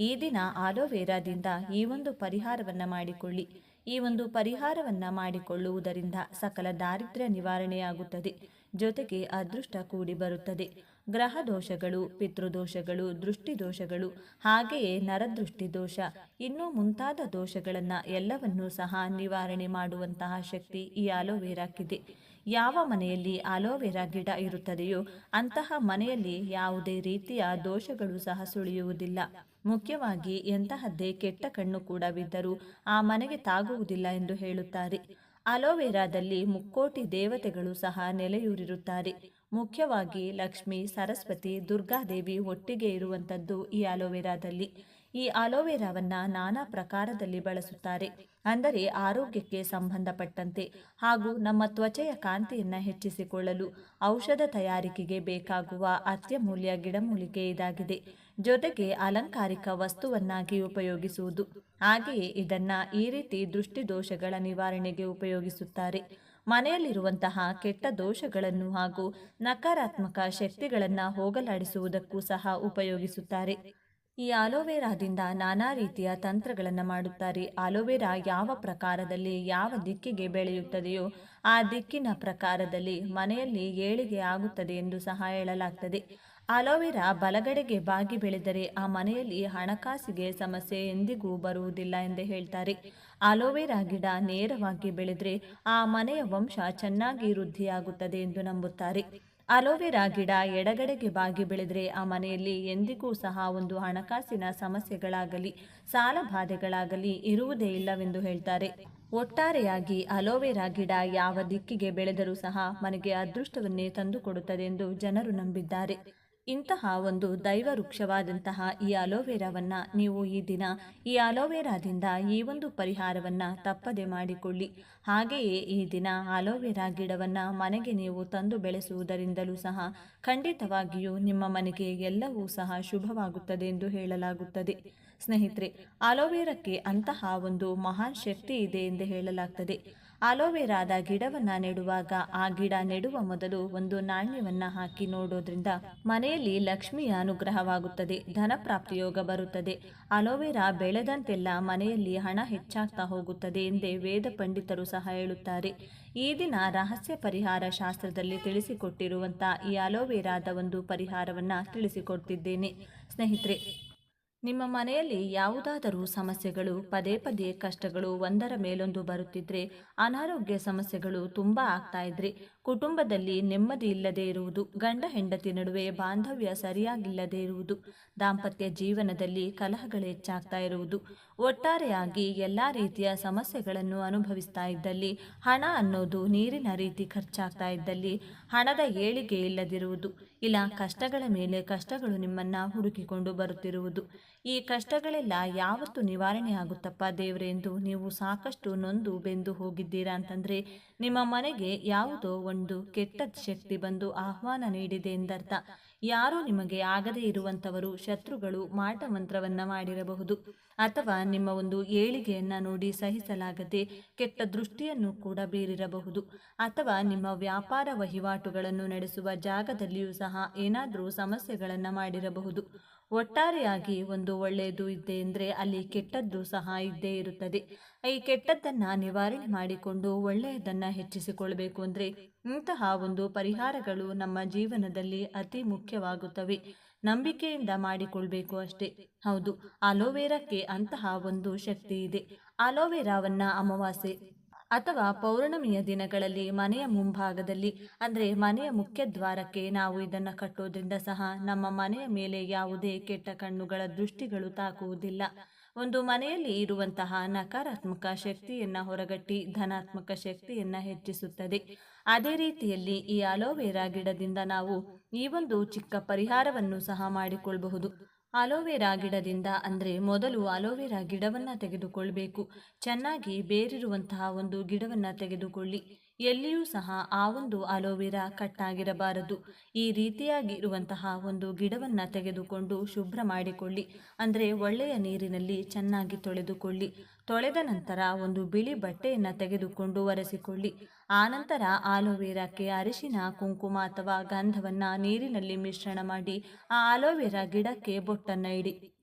ಈ ದಿನ ಆಲೋವೆರಾದಿಂದ ಈ ಒಂದು ಪರಿಹಾರವನ್ನು ಮಾಡಿಕೊಳ್ಳಿ. ಈ ಒಂದು ಪರಿಹಾರವನ್ನು ಮಾಡಿಕೊಳ್ಳುವುದರಿಂದ ಸಕಲ ದಾರಿದ್ರ್ಯ ನಿವಾರಣೆಯಾಗುತ್ತದೆ. ಜೊತೆಗೆ ಅದೃಷ್ಟ ಕೂಡಿ ಬರುತ್ತದೆ. ಗ್ರಹ ದೋಷಗಳು, ಪಿತೃದೋಷಗಳು, ದೃಷ್ಟಿದೋಷಗಳು, ಹಾಗೆಯೇ ನರದೃಷ್ಟಿ ದೋಷ, ಇನ್ನೂ ಮುಂತಾದ ದೋಷಗಳನ್ನು ಎಲ್ಲವನ್ನೂ ಸಹ ನಿವಾರಣೆ ಮಾಡುವಂತಹ ಶಕ್ತಿ ಈ ಆಲೋವೆರಾಕ್ಕಿದೆ. ಯಾವ ಮನೆಯಲ್ಲಿ ಆಲೋವೆರಾ ಗಿಡ ಇರುತ್ತದೆಯೋ ಅಂತಹ ಮನೆಯಲ್ಲಿ ಯಾವುದೇ ರೀತಿಯ ದೋಷಗಳು ಸಹ ಸುಳಿಯುವುದಿಲ್ಲ. ಮುಖ್ಯವಾಗಿ ಎಂತಹದ್ದೇ ಕೆಟ್ಟ ಕಣ್ಣು ಕೂಡ ಬಿದ್ದರೂ ಆ ಮನೆಗೆ ತಾಗುವುದಿಲ್ಲ ಎಂದು ಹೇಳುತ್ತಾರೆ. ಅಲೋವೆರಾದಲ್ಲಿ ಮುಕ್ಕೋಟಿ ದೇವತೆಗಳು ಸಹ ನೆಲೆಯೂರಿರುತ್ತಾರೆ. ಮುಖ್ಯವಾಗಿ ಲಕ್ಷ್ಮಿ, ಸರಸ್ವತಿ, ದುರ್ಗಾದೇವಿ ಒಟ್ಟಿಗೆ ಇರುವಂಥದ್ದು ಈ ಅಲೋವೆರಾದಲ್ಲಿ. ಈ ಅಲೋವೆರಾವನ್ನು ನಾನಾ ಪ್ರಕಾರದಲ್ಲಿ ಬಳಸುತ್ತಾರೆ. ಅಂದರೆ ಆರೋಗ್ಯಕ್ಕೆ ಸಂಬಂಧಪಟ್ಟಂತೆ ಹಾಗೂ ನಮ್ಮ ತ್ವಚೆಯ ಕಾಂತಿಯನ್ನು ಹೆಚ್ಚಿಸಿಕೊಳ್ಳಲು ಔಷಧ ತಯಾರಿಕೆಗೆ ಬೇಕಾಗುವ ಅತ್ಯಮೂಲ್ಯ ಗಿಡಮೂಲಿಕೆ ಇದಾಗಿದೆ. ಜೊತೆಗೆ ಅಲಂಕಾರಿಕ ವಸ್ತುವನ್ನಾಗಿ ಉಪಯೋಗಿಸುವುದು. ಹಾಗೆಯೇ ಇದನ್ನು ಈ ರೀತಿ ದೃಷ್ಟಿದೋಷಗಳ ನಿವಾರಣೆಗೆ ಉಪಯೋಗಿಸುತ್ತಾರೆ. ಮನೆಯಲ್ಲಿರುವಂತಹ ಕೆಟ್ಟ ದೋಷಗಳನ್ನು ಹಾಗೂ ನಕಾರಾತ್ಮಕ ಶಕ್ತಿಗಳನ್ನು ಹೋಗಲಾಡಿಸುವುದಕ್ಕೂ ಸಹ ಉಪಯೋಗಿಸುತ್ತಾರೆ. ಈ ಆಲೋವೆರಾದಿಂದ ನಾನಾ ರೀತಿಯ ತಂತ್ರಗಳನ್ನು ಮಾಡುತ್ತಾರೆ. ಆಲೋವೆರಾ ಯಾವ ಪ್ರಕಾರದಲ್ಲಿ ಯಾವ ದಿಕ್ಕಿಗೆ ಬೆಳೆಯುತ್ತದೆಯೋ ಆ ದಿಕ್ಕಿನ ಪ್ರಕಾರದಲ್ಲಿ ಮನೆಯಲ್ಲಿ ಏಳಿಗೆ ಆಗುತ್ತದೆ ಎಂದು ಸಹ ಹೇಳಲಾಗ್ತದೆ. ಅಲೋವೆರಾ ಬಲಗಡೆಗೆ ಬಾಗಿ ಬೆಳೆದರೆ ಆ ಮನೆಯಲ್ಲಿ ಹಣಕಾಸಿಗೆ ಸಮಸ್ಯೆ ಎಂದಿಗೂ ಬರುವುದಿಲ್ಲ ಎಂದೇ ಹೇಳ್ತಾರೆ. ಅಲೋವೆರಾ ಗಿಡ ನೇರವಾಗಿ ಬೆಳೆದರೆ ಆ ಮನೆಯ ವಂಶ ಚೆನ್ನಾಗಿ ವೃದ್ಧಿಯಾಗುತ್ತದೆ ಎಂದು ನಂಬುತ್ತಾರೆ. ಅಲೋವೆರಾ ಗಿಡ ಎಡಗಡೆಗೆ ಬಾಗಿ ಬೆಳೆದರೆ ಆ ಮನೆಯಲ್ಲಿ ಎಂದಿಗೂ ಸಹ ಒಂದು ಹಣಕಾಸಿನ ಸಮಸ್ಯೆಗಳಾಗಲಿ ಸಾಲ ಬಾಧೆಗಳಾಗಲಿ ಇರುವುದೇ ಇಲ್ಲವೆಂದು ಹೇಳ್ತಾರೆ. ಒಟ್ಟಾರೆಯಾಗಿ ಅಲೋವೆರಾ ಗಿಡ ಯಾವ ದಿಕ್ಕಿಗೆ ಬೆಳೆದರೂ ಸಹ ಮನೆಗೆ ಅದೃಷ್ಟವನ್ನೇ ತಂದುಕೊಡುತ್ತದೆ ಎಂದು ಜನರು ನಂಬಿದ್ದಾರೆ. ಇಂತಹ ಒಂದು ದೈವ ವೃಕ್ಷವಾದಂತಹ ಈ ಅಲೋವೆರಾವನ್ನು ನೀವು ಈ ದಿನ ಈ ಅಲೋವೆರಾದಿಂದ ಈ ಒಂದು ಪರಿಹಾರವನ್ನು ತಪ್ಪದೆ ಮಾಡಿಕೊಳ್ಳಿ. ಹಾಗೆಯೇ ಈ ದಿನ ಅಲೋವೆರಾ ಗಿಡವನ್ನು ಮನೆಗೆ ನೀವು ತಂದು ಬೆಳೆಸುವುದರಿಂದಲೂ ಸಹ ಖಂಡಿತವಾಗಿಯೂ ನಿಮ್ಮ ಮನೆಗೆ ಎಲ್ಲವೂ ಸಹ ಶುಭವಾಗುತ್ತದೆ ಎಂದು ಹೇಳಲಾಗುತ್ತದೆ. ಸ್ನೇಹಿತರೆ, ಅಲೋವೆರಾಕ್ಕೆ ಅಂತಹ ಒಂದು ಮಹಾನ್ ಶಕ್ತಿ ಇದೆ ಎಂದು ಹೇಳಲಾಗ್ತದೆ. ಅಲೋವೆರಾದ ಗಿಡವನ್ನು ನೆಡುವಾಗ ಆ ಗಿಡ ನೆಡುವ ಮೊದಲು ಒಂದು ನಾಣ್ಯವನ್ನು ಹಾಕಿ ನೋಡೋದ್ರಿಂದ ಮನೆಯಲ್ಲಿ ಲಕ್ಷ್ಮಿಯ ಅನುಗ್ರಹವಾಗುತ್ತದೆ, ಧನ ಪ್ರಾಪ್ತಿಯೋಗ ಬರುತ್ತದೆ. ಅಲೋವೆರಾ ಬೆಳೆದಂತೆಲ್ಲ ಮನೆಯಲ್ಲಿ ಹಣ ಹೆಚ್ಚಾಗ್ತಾ ಹೋಗುತ್ತದೆ ಎಂದೇ ವೇದ ಪಂಡಿತರು ಸಹ ಹೇಳುತ್ತಾರೆ. ಈ ದಿನ ರಹಸ್ಯ ಪರಿಹಾರ ಶಾಸ್ತ್ರದಲ್ಲಿ ತಿಳಿಸಿಕೊಟ್ಟಿರುವಂಥ ಈ ಅಲೋವೆರಾದ ಒಂದು ಪರಿಹಾರವನ್ನು ತಿಳಿಸಿಕೊಡ್ತಿದ್ದೇನೆ. ಸ್ನೇಹಿತರೆ, ನಿಮ್ಮ ಮನೆಯಲ್ಲಿ ಯಾವುದಾದರೂ ಸಮಸ್ಯೆಗಳು, ಪದೇ ಪದೇ ಕಷ್ಟಗಳು ಒಂದರ ಮೇಲೊಂದು ಬರುತ್ತಿದ್ರೆ, ಅನಾರೋಗ್ಯ ಸಮಸ್ಯೆಗಳು ತುಂಬ ಆಗ್ತಾ ಇದ್ರೆ, ಕುಟುಂಬದಲ್ಲಿ ನೆಮ್ಮದಿ ಇಲ್ಲದೆ ಇರುವುದು, ಗಂಡ ಹೆಂಡತಿ ನಡುವೆ ಬಾಂಧವ್ಯ ಸರಿಯಾಗಿಲ್ಲದೆ ಇರುವುದು, ದಾಂಪತ್ಯ ಜೀವನದಲ್ಲಿ ಕಲಹಗಳು ಹೆಚ್ಚಾಗ್ತಾ ಇರುವುದು, ಒಟ್ಟಾರೆಯಾಗಿ ಎಲ್ಲ ರೀತಿಯ ಸಮಸ್ಯೆಗಳನ್ನು ಅನುಭವಿಸ್ತಾ ಇದ್ದಲ್ಲಿ, ಹಣ ಅನ್ನೋದು ನೀರಿನ ರೀತಿ ಖರ್ಚಾಗ್ತಾ ಇದ್ದಲ್ಲಿ, ಹಣದ ಏಳಿಗೆ ಇಲ್ಲದಿರುವುದು, ಇಲ್ಲ ಕಷ್ಟಗಳ ಮೇಲೆ ಕಷ್ಟಗಳು ನಿಮ್ಮನ್ನು ಹುಡುಕಿಕೊಂಡು ಬರುತ್ತಿರುವುದು, ಈ ಕಷ್ಟಗಳೆಲ್ಲ ಯಾವತ್ತು ನಿವಾರಣೆ ಆಗುತ್ತಪ್ಪ ದೇವ್ರೆ ಎಂದು ನೀವು ಸಾಕಷ್ಟು ನೊಂದು ಬೆಂದು ಹೋಗಿದ್ದೀರಾ ಅಂತಂದರೆ ನಿಮ್ಮ ಮನೆಗೆ ಯಾವುದೋ ಒಂದು ಕೆಟ್ಟ ಶಕ್ತಿ ಬಂದು ಆಹ್ವಾನ ನೀಡಿದೆ ಎಂದರ್ಥ. ಯಾರೂ ನಿಮಗೆ ಆಗದೇ ಇರುವಂಥವರು, ಶತ್ರುಗಳು ಮಾಟಮಂತ್ರವನ್ನು ಮಾಡಿರಬಹುದು, ಅಥವಾ ನಿಮ್ಮ ಒಂದು ಏಳಿಗೆಯನ್ನು ನೋಡಿ ಸಹಿಸಲಾಗದೆ ಕೆಟ್ಟ ದೃಷ್ಟಿಯನ್ನು ಕೂಡ ಬೀರಿರಬಹುದು, ಅಥವಾ ನಿಮ್ಮ ವ್ಯಾಪಾರ ವಹಿವಾಟುಗಳನ್ನು ನಡೆಸುವ ಜಾಗದಲ್ಲಿಯೂ ಸಹ ಏನಾದರೂ ಸಮಸ್ಯೆಗಳನ್ನು ಮಾಡಿರಬಹುದು. ಒಟ್ಟಾರೆಯಾಗಿ ಒಂದು ಒಳ್ಳೆಯದು ಇದ್ದೆ ಅಂದರೆ ಅಲ್ಲಿ ಕೆಟ್ಟದ್ದು ಸಹ ಇದ್ದೇ ಇರುತ್ತದೆ. ಈ ಕೆಟ್ಟದ್ದನ್ನು ನಿವಾರಣೆ ಮಾಡಿಕೊಂಡು ಒಳ್ಳೆಯದನ್ನು ಹೆಚ್ಚಿಸಿಕೊಳ್ಬೇಕು ಅಂದರೆ ಇಂತಹ ಒಂದು ಪರಿಹಾರಗಳು ನಮ್ಮ ಜೀವನದಲ್ಲಿ ಅತಿ ಮುಖ್ಯವಾಗುತ್ತವೆ. ನಂಬಿಕೆಯಿಂದ ಮಾಡಿಕೊಳ್ಬೇಕು ಅಷ್ಟೇ. ಹೌದು, ಅಲೋವೆರಾಕ್ಕೆ ಅಂತಹ ಒಂದು ಶಕ್ತಿ ಇದೆ. ಅಲೋವೆರಾವನ್ನು ಅಮಾವಾಸ್ಯೆ ಅಥವಾ ಪೌರ್ಣಮಿಯ ದಿನಗಳಲ್ಲಿ ಮನೆಯ ಮುಂಭಾಗದಲ್ಲಿ, ಅಂದರೆ ಮನೆಯ ಮುಖ್ಯ ದ್ವಾರಕ್ಕೆ ನಾವು ಇದನ್ನು ಕಟ್ಟೋದ್ರಿಂದ ಸಹ ನಮ್ಮ ಮನೆಯ ಮೇಲೆ ಯಾವುದೇ ಕೆಟ್ಟ ಕಣ್ಣುಗಳ ದೃಷ್ಟಿಗಳು ತಾಕುವುದಿಲ್ಲ. ಒಂದು ಮನೆಯಲ್ಲಿ ಇರುವಂತಹ ನಕಾರಾತ್ಮಕ ಶಕ್ತಿಯನ್ನು ಹೊರಗಟ್ಟಿ ಧನಾತ್ಮಕ ಶಕ್ತಿಯನ್ನು ಹೆಚ್ಚಿಸುತ್ತದೆ. ಅದೇ ರೀತಿಯಲ್ಲಿ ಈ ಅಲೋವೆರಾ ಗಿಡದಿಂದ ನಾವು ಈ ಒಂದು ಚಿಕ್ಕ ಪರಿಹಾರವನ್ನು ಸಹ ಮಾಡಿಕೊಳ್ಳಬಹುದು. ಅಲೋವೆರಾ ಗಿಡದಿಂದ ಅಂದರೆ ಮೊದಲು ಅಲೋವೆರಾ ಗಿಡವನ್ನು ತೆಗೆದುಕೊಳ್ಬೇಕು. ಚೆನ್ನಾಗಿ ಬೇರಿರುವಂತಹ ಒಂದು ಗಿಡವನ್ನು ತೆಗೆದುಕೊಳ್ಳಿ. ಎಲ್ಲಿಯೂ ಸಹ ಆ ಒಂದು ಅಲೋವೆರಾ ಕಟ್ಟಾಗಿರಬಾರದು. ಈ ರೀತಿಯಾಗಿ ಇರುವಂತಹ ಒಂದು ಗಿಡವನ್ನು ತೆಗೆದುಕೊಂಡು ಶುಭ್ರ ಮಾಡಿಕೊಳ್ಳಿ. ಅಂದರೆ ಒಳ್ಳೆಯ ನೀರಿನಲ್ಲಿ ಚೆನ್ನಾಗಿ ತೊಳೆದುಕೊಳ್ಳಿ. ತೊಳೆದ ನಂತರ ಒಂದು ಬಿಳಿ ಬಟ್ಟೆಯನ್ನು ತೆಗೆದುಕೊಂಡು ಒರೆಸಿಕೊಳ್ಳಿ. ಆನಂತರ ಅಲೋವೆರಾಕ್ಕೆ ಅರಿಶಿನ, ಕುಂಕುಮ ಅಥವಾ ಗಂಧವನ್ನು ನೀರಿನಲ್ಲಿ ಮಿಶ್ರಣ ಮಾಡಿ ಆ ಅಲೋವೆರಾ ಗಿಡಕ್ಕೆ ಬೊಟ್ಟನ್ನು ಇಡಿ.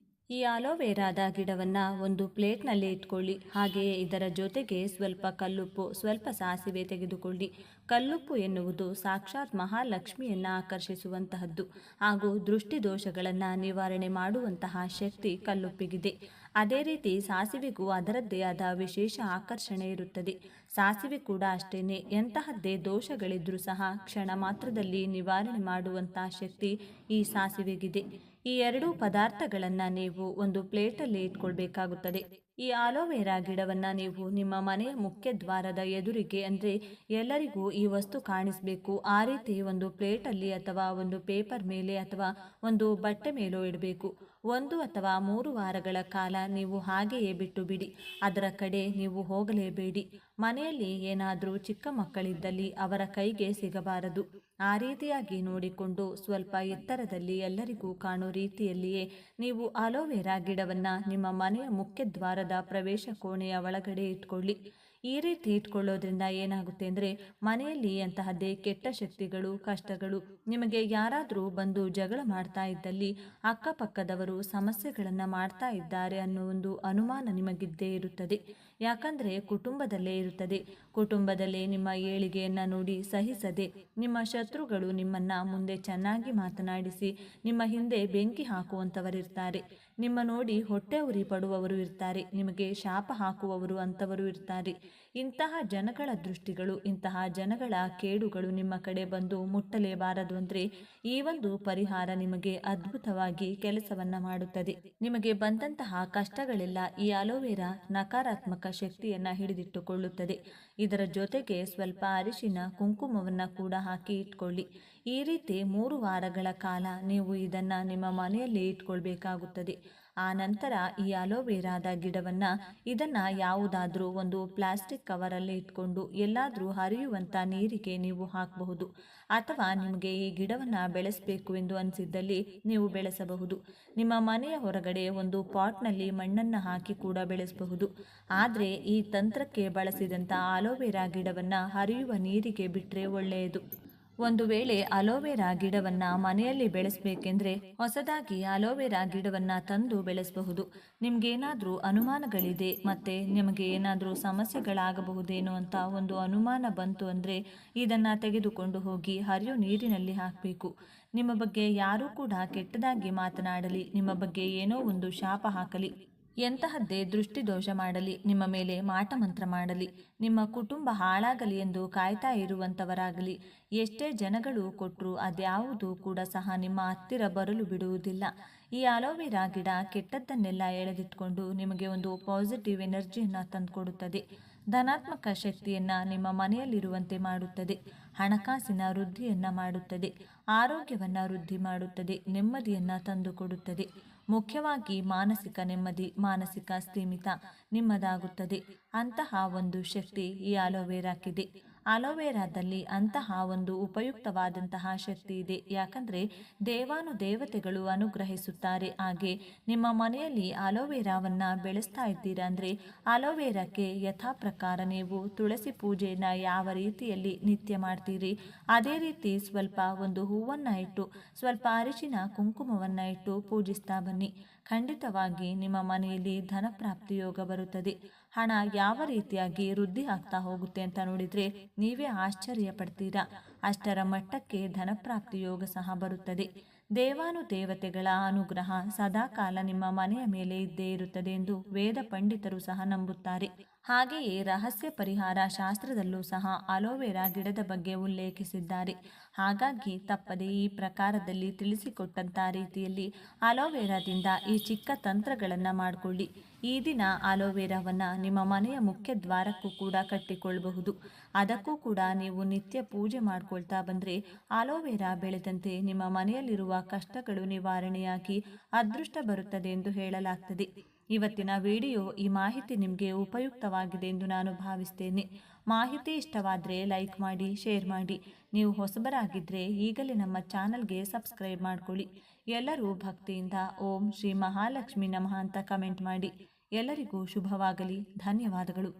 ಈ ಆಲೋವೆರಾದ ಗಿಡವನ್ನು ಒಂದು ಪ್ಲೇಟ್ನಲ್ಲಿ ಇಟ್ಕೊಳ್ಳಿ. ಹಾಗೆಯೇ ಇದರ ಜೊತೆಗೆ ಸ್ವಲ್ಪ ಕಲ್ಲುಪ್ಪು, ಸ್ವಲ್ಪ ಸಾಸಿವೆ ತೆಗೆದುಕೊಳ್ಳಿ. ಕಲ್ಲುಪ್ಪು ಎನ್ನುವುದು ಸಾಕ್ಷಾತ್ ಮಹಾಲಕ್ಷ್ಮಿಯನ್ನು ಆಕರ್ಷಿಸುವಂತಹದ್ದು ಹಾಗೂ ದೃಷ್ಟಿ ದೋಷಗಳನ್ನು ನಿವಾರಣೆ ಮಾಡುವಂತಹ ಶಕ್ತಿ ಕಲ್ಲುಪ್ಪಿಗಿದೆ. ಅದೇ ರೀತಿ ಸಾಸಿವೆಗೂ ಅದರದ್ದೇ ಆದ ವಿಶೇಷ ಆಕರ್ಷಣೆ ಇರುತ್ತದೆ. ಸಾಸಿವೆ ಕೂಡ ಅಷ್ಟೇನೆ, ಎಂತಹದ್ದೇ ದೋಷಗಳಿದ್ರೂ ಸಹ ಕ್ಷಣ ಮಾತ್ರದಲ್ಲಿ ನಿವಾರಣೆ ಮಾಡುವಂತಹ ಶಕ್ತಿ ಈ ಸಾಸಿವೆಗಿದೆ. ಈ ಎರಡೂ ಪದಾರ್ಥಗಳನ್ನು ನೀವು ಒಂದು ಪ್ಲೇಟಲ್ಲಿ ಇಟ್ಕೊಳ್ಬೇಕಾಗುತ್ತದೆ. ಈ ಆಲೋವೆರಾ ಗಿಡವನ್ನು ನೀವು ನಿಮ್ಮ ಮನೆಯ ಮುಖ್ಯ ದ್ವಾರದ ಎದುರಿಗೆ, ಅಂದರೆ ಎಲ್ಲರಿಗೂ ಈ ವಸ್ತು ಕಾಣಿಸಬೇಕು ಆ ರೀತಿ ಒಂದು ಪ್ಲೇಟಲ್ಲಿ ಅಥವಾ ಒಂದು ಪೇಪರ್ ಮೇಲೆ ಅಥವಾ ಒಂದು ಬಟ್ಟೆ ಮೇಲೋ ಇಡಬೇಕು. 1 ಅಥವಾ 3 ವಾರಗಳ ಕಾಲ ನೀವು ಹಾಗೆಯೇ ಬಿಟ್ಟು ಬಿಡಿ. ಅದರ ಕಡೆ ನೀವು ಹೋಗಲೇಬೇಡಿ. ಮನೆಯಲ್ಲಿ ಏನಾದರೂ ಚಿಕ್ಕ ಮಕ್ಕಳಿದ್ದಲ್ಲಿ ಅವರ ಕೈಗೆ ಸಿಗಬಾರದು. ಆ ರೀತಿಯಾಗಿ ನೋಡಿಕೊಂಡು ಸ್ವಲ್ಪ ಎತ್ತರದಲ್ಲಿ ಎಲ್ಲರಿಗೂ ಕಾಣೋ ರೀತಿಯಲ್ಲಿಯೇ ನೀವು ಆಲೋವೆರಾ ಗಿಡವನ್ನು ನಿಮ್ಮ ಮನೆಯ ಮುಖ್ಯ ದ್ವಾರದ ಪ್ರವೇಶ ಕೋಣೆಯ ಒಳಗಡೆ ಇಟ್ಕೊಳ್ಳಿ. ಈ ರೀತಿ ಇಟ್ಕೊಳ್ಳೋದ್ರಿಂದ ಏನಾಗುತ್ತೆ ಅಂದರೆ ಮನೆಯಲ್ಲಿ ಅಂತಹದ್ದೇ ಕೆಟ್ಟ ಶಕ್ತಿಗಳು, ಕಷ್ಟಗಳು, ನಿಮಗೆ ಯಾರಾದರೂ ಬಂದು ಜಗಳ ಮಾಡ್ತಾ ಇದ್ದಲ್ಲಿ, ಅಕ್ಕಪಕ್ಕದವರು ಸಮಸ್ಯೆಗಳನ್ನು ಮಾಡ್ತಾ ಇದ್ದಾರೆ ಅನ್ನೋ ಒಂದು ಅನುಮಾನ ನಿಮಗಿದ್ದೇ ಇರುತ್ತದೆ. ಯಾಕಂದರೆ ಕುಟುಂಬದಲ್ಲೇ ಇರುತ್ತದೆ. ಕುಟುಂಬದಲ್ಲೇ ನಿಮ್ಮ ಏಳಿಗೆಯನ್ನು ನೋಡಿ ಸಹಿಸದೆ ನಿಮ್ಮ ಶತ್ರುಗಳು ನಿಮ್ಮನ್ನು ಮುಂದೆ ಚೆನ್ನಾಗಿ ಮಾತನಾಡಿಸಿ ನಿಮ್ಮ ಹಿಂದೆ ಬೆಂಕಿ ಹಾಕುವಂಥವರಿರ್ತಾರೆ. ನಿಮ್ಮ ನೋಡಿ ಹೊಟ್ಟೆ ಉರಿ ಪಡುವವರು ಇರ್ತಾರೆ. ನಿಮಗೆ ಶಾಪ ಹಾಕುವವರು ಅಂಥವರು ಇರ್ತಾರೆ. ಇಂತಹ ಜನಗಳ ದೃಷ್ಟಿಗಳು, ಇಂತಹ ಜನಗಳ ಕೇಡುಗಳು ನಿಮ್ಮ ಕಡೆ ಬಂದು ಮುಟ್ಟಲೇಬಾರದು ಅಂದರೆ ಈ ಒಂದು ಪರಿಹಾರ ನಿಮಗೆ ಅದ್ಭುತವಾಗಿ ಕೆಲಸವನ್ನ ಮಾಡುತ್ತದೆ. ನಿಮಗೆ ಬಂದಂತಹ ಕಷ್ಟಗಳೆಲ್ಲ ಈ ಆಲೋವೆರಾ ನಕಾರಾತ್ಮಕ ಶಕ್ತಿಯನ್ನ ಹಿಡಿದಿಟ್ಟುಕೊಳ್ಳುತ್ತದೆ. ಇದರ ಜೊತೆಗೆ ಸ್ವಲ್ಪ ಅರಿಶಿನ, ಕುಂಕುಮವನ್ನು ಕೂಡ ಹಾಕಿ ಇಟ್ಕೊಳ್ಳಿ. ಈ ರೀತಿ 3 ವಾರಗಳ ಕಾಲ ನೀವು ಇದನ್ನು ನಿಮ್ಮ ಮನೆಯಲ್ಲಿ ಇಟ್ಕೊಳ್ಬೇಕಾಗುತ್ತದೆ. ಆ ನಂತರ ಈ ಆಲೋವೆರಾದ ಇದನ್ನು ಯಾವುದಾದ್ರೂ ಒಂದು ಪ್ಲಾಸ್ಟಿಕ್ ಕವರಲ್ಲಿ ಇಟ್ಕೊಂಡು ಎಲ್ಲಾದರೂ ಹರಿಯುವಂಥ ನೀರಿಗೆ ನೀವು ಹಾಕಬಹುದು. ಅಥವಾ ನಿಮಗೆ ಈ ಗಿಡವನ್ನು ಬೆಳೆಸಬೇಕು ಎಂದು ಅನಿಸಿದ್ದಲ್ಲಿ ನೀವು ಬೆಳೆಸಬಹುದು. ನಿಮ್ಮ ಮನೆಯ ಹೊರಗಡೆ ಒಂದು ಪಾಟ್ನಲ್ಲಿ ಮಣ್ಣನ್ನು ಹಾಕಿ ಕೂಡ ಬೆಳೆಸಬಹುದು. ಆದರೆ ಈ ತಂತ್ರಕ್ಕೆ ಬಳಸಿದಂಥ ಆಲೋವೆರಾ ಗಿಡವನ್ನು ಹರಿಯುವ ನೀರಿಗೆ ಬಿಟ್ಟರೆ ಒಳ್ಳೆಯದು. ಒಂದು ವೇಳೆ ಅಲೋವೆರಾ ಗಿಡವನ್ನು ಮನೆಯಲ್ಲಿ ಬೆಳೆಸಬೇಕೆಂದ್ರೆ ಹೊಸದಾಗಿ ಅಲೋವೆರಾ ಗಿಡವನ್ನು ತಂದು ಬೆಳೆಸಬಹುದು. ನಿಮ್ಗೇನಾದರೂ ಅನುಮಾನಗಳಿದೆ ಮತ್ತು ನಿಮಗೆ ಏನಾದರೂ ಸಮಸ್ಯೆಗಳಾಗಬಹುದೇನೋ ಅಂತ ಒಂದು ಅನುಮಾನ ಬಂತು ಅಂದರೆ ಇದನ್ನು ತೆಗೆದುಕೊಂಡು ಹೋಗಿ ಹರಿಯೋ ನೀರಿನಲ್ಲಿ ಹಾಕಬೇಕು. ನಿಮ್ಮ ಬಗ್ಗೆ ಯಾರೂ ಕೂಡ ಕೆಟ್ಟದಾಗಿ ಮಾತನಾಡಲಿ, ನಿಮ್ಮ ಬಗ್ಗೆ ಏನೋ ಒಂದು ಶಾಪ ಹಾಕಲಿ, ಎಂತಹದ್ದೇ ದೃಷ್ಟಿದೋಷ ಮಾಡಲಿ, ನಿಮ್ಮ ಮೇಲೆ ಮಾಟಮಂತ್ರ ಮಾಡಲಿ, ನಿಮ್ಮ ಕುಟುಂಬ ಹಾಳಾಗಲಿ ಎಂದು ಕಾಯ್ತಾ ಇರುವಂಥವರಾಗಲಿ, ಎಷ್ಟೇ ಜನಗಳು ಕೊಟ್ಟರು ಅದ್ಯಾವುದೂ ಕೂಡ ಸಹ ನಿಮ್ಮ ಹತ್ತಿರ ಬರಲು ಬಿಡುವುದಿಲ್ಲ. ಈ ಆಲೋವೆರಾ ಗಿಡ ಕೆಟ್ಟದ್ದನ್ನೆಲ್ಲ ಎಳೆದಿಟ್ಕೊಂಡು ನಿಮಗೆ ಒಂದು ಪಾಸಿಟಿವ್ ಎನರ್ಜಿಯನ್ನು ತಂದುಕೊಡುತ್ತದೆ. ಧನಾತ್ಮಕ ಶಕ್ತಿಯನ್ನು ನಿಮ್ಮ ಮನೆಯಲ್ಲಿರುವಂತೆ ಮಾಡುತ್ತದೆ. ಹಣಕಾಸಿನ ವೃದ್ಧಿಯನ್ನು ಮಾಡುತ್ತದೆ. ಆರೋಗ್ಯವನ್ನು ವೃದ್ಧಿ ಮಾಡುತ್ತದೆ. ನೆಮ್ಮದಿಯನ್ನು ತಂದುಕೊಡುತ್ತದೆ. ಮುಖ್ಯವಾಗಿ ಮಾನಸಿಕ ನೆಮ್ಮದಿ, ಮಾನಸಿಕ ಸ್ಥಿಮಿತ ನಿಮ್ಮದಾಗುತ್ತದೆ. ಅಂತಹ ಒಂದು ಶಕ್ತಿ ಈ ಆಲೋವೆರಾಕ್ಕಿದೆ. ಆಲೋವೆರಾದಲ್ಲಿ ಅಂತಹ ಒಂದು ಉಪಯುಕ್ತವಾದಂತಹ ಶಕ್ತಿ ಇದೆ. ಯಾಕಂದರೆ ದೇವಾನುದೇವತೆಗಳು ಅನುಗ್ರಹಿಸುತ್ತಾರೆ. ಹಾಗೆ ನಿಮ್ಮ ಮನೆಯಲ್ಲಿ ಆಲೋವೆರಾವನ್ನು ಬೆಳೆಸ್ತಾ ಇದ್ದೀರಾ ಅಂದರೆ ಆಲೋವೆರಾಕ್ಕೆ ಯಥಾ ಪ್ರಕಾರ ನೀವು ತುಳಸಿ ಪೂಜೆಯನ್ನು ಯಾವ ರೀತಿಯಲ್ಲಿ ನಿತ್ಯ ಮಾಡ್ತೀರಿ ಅದೇ ರೀತಿ ಸ್ವಲ್ಪ ಒಂದು ಹೂವನ್ನು ಇಟ್ಟು ಸ್ವಲ್ಪ ಅರಿಶಿನ ಕುಂಕುಮವನ್ನು ಇಟ್ಟು ಪೂಜಿಸ್ತಾ ಬನ್ನಿ. ಖಂಡಿತವಾಗಿ ನಿಮ್ಮ ಮನೆಯಲ್ಲಿ ಧನಪ್ರಾಪ್ತಿ ಯೋಗ ಬರುತ್ತದೆ. ಹಣ ಯಾವ ರೀತಿಯಾಗಿ ವೃದ್ಧಿ ಆಗ್ತಾ ಹೋಗುತ್ತೆ ಅಂತ ನೋಡಿದರೆ ನೀವೇ ಆಶ್ಚರ್ಯ ಪಡ್ತೀರಾ. ಅಷ್ಟರ ಮಟ್ಟಕ್ಕೆ ಧನಪ್ರಾಪ್ತಿ ಯೋಗ ಸಹ ಬರುತ್ತದೆ. ದೇವಾನುದೇವತೆಗಳ ಅನುಗ್ರಹ ಸದಾಕಾಲ ನಿಮ್ಮ ಮನೆಯ ಮೇಲೆ ಇದ್ದೇ ಇರುತ್ತದೆ ಎಂದು ವೇದ ಪಂಡಿತರು ಸಹ ನಂಬುತ್ತಾರೆ. ಹಾಗೆಯೇ ರಹಸ್ಯ ಪರಿಹಾರ ಶಾಸ್ತ್ರದಲ್ಲೂ ಸಹ ಅಲೋವೆರಾ ಗಿಡದ ಬಗ್ಗೆ ಉಲ್ಲೇಖಿಸಿದ್ದಾರೆ. ಹಾಗಾಗಿ ತಪ್ಪದೆ ಈ ಪ್ರಕಾರದಲ್ಲಿ ತಿಳಿಸಿಕೊಟ್ಟಂಥ ರೀತಿಯಲ್ಲಿ ಅಲೋವೆರಾದಿಂದ ಈ ಚಿಕ್ಕ ತಂತ್ರಗಳನ್ನು ಮಾಡಿಕೊಳ್ಳಿ. ಈ ದಿನ ಅಲೋವೆರಾವನ್ನು ನಿಮ್ಮ ಮನೆಯ ಮುಖ್ಯ ದ್ವಾರಕ್ಕೂ ಕೂಡ ಕಟ್ಟಿಕೊಳ್ಳಬಹುದು. ಅದಕ್ಕೂ ಕೂಡ ನೀವು ನಿತ್ಯ ಪೂಜೆ ಮಾಡ್ಕೊಳ್ತಾ ಬಂದರೆ ಅಲೋವೆರಾ ಬೆಳೆದಂತೆ ನಿಮ್ಮ ಮನೆಯಲ್ಲಿರುವ ಕಷ್ಟಗಳು ನಿವಾರಣೆಯಾಗಿ ಅದೃಷ್ಟ ಬರುತ್ತದೆ ಎಂದು ಹೇಳಲಾಗ್ತದೆ. ಇವತ್ತಿನ ವಿಡಿಯೋ ಈ ಮಾಹಿತಿ ನಿಮಗೆ ಉಪಯುಕ್ತವಾಗಿದೆ ಎಂದು ನಾನು ಭಾವಿಸ್ತೇನೆ. ಮಾಹಿತಿ ಇಷ್ಟವಾದರೆ ಲೈಕ್ ಮಾಡಿ, ಶೇರ್ ಮಾಡಿ. ನೀವು ಹೊಸಬರಾಗಿದ್ದರೆ ಈಗಲೇ ನಮ್ಮ ಚಾನಲ್ಗೆ ಸಬ್ಸ್ಕ್ರೈಬ್ ಮಾಡ್ಕೊಳ್ಳಿ. ಎಲ್ಲರೂ ಭಕ್ತಿಯಿಂದ ಓಂ ಶ್ರೀ ಮಹಾಲಕ್ಷ್ಮಿ ನಮಃ ಅಂತ ಕಮೆಂಟ್ ಮಾಡಿ. ಎಲ್ಲರಿಗೂ ಶುಭವಾಗಲಿ. ಧನ್ಯವಾದಗಳು.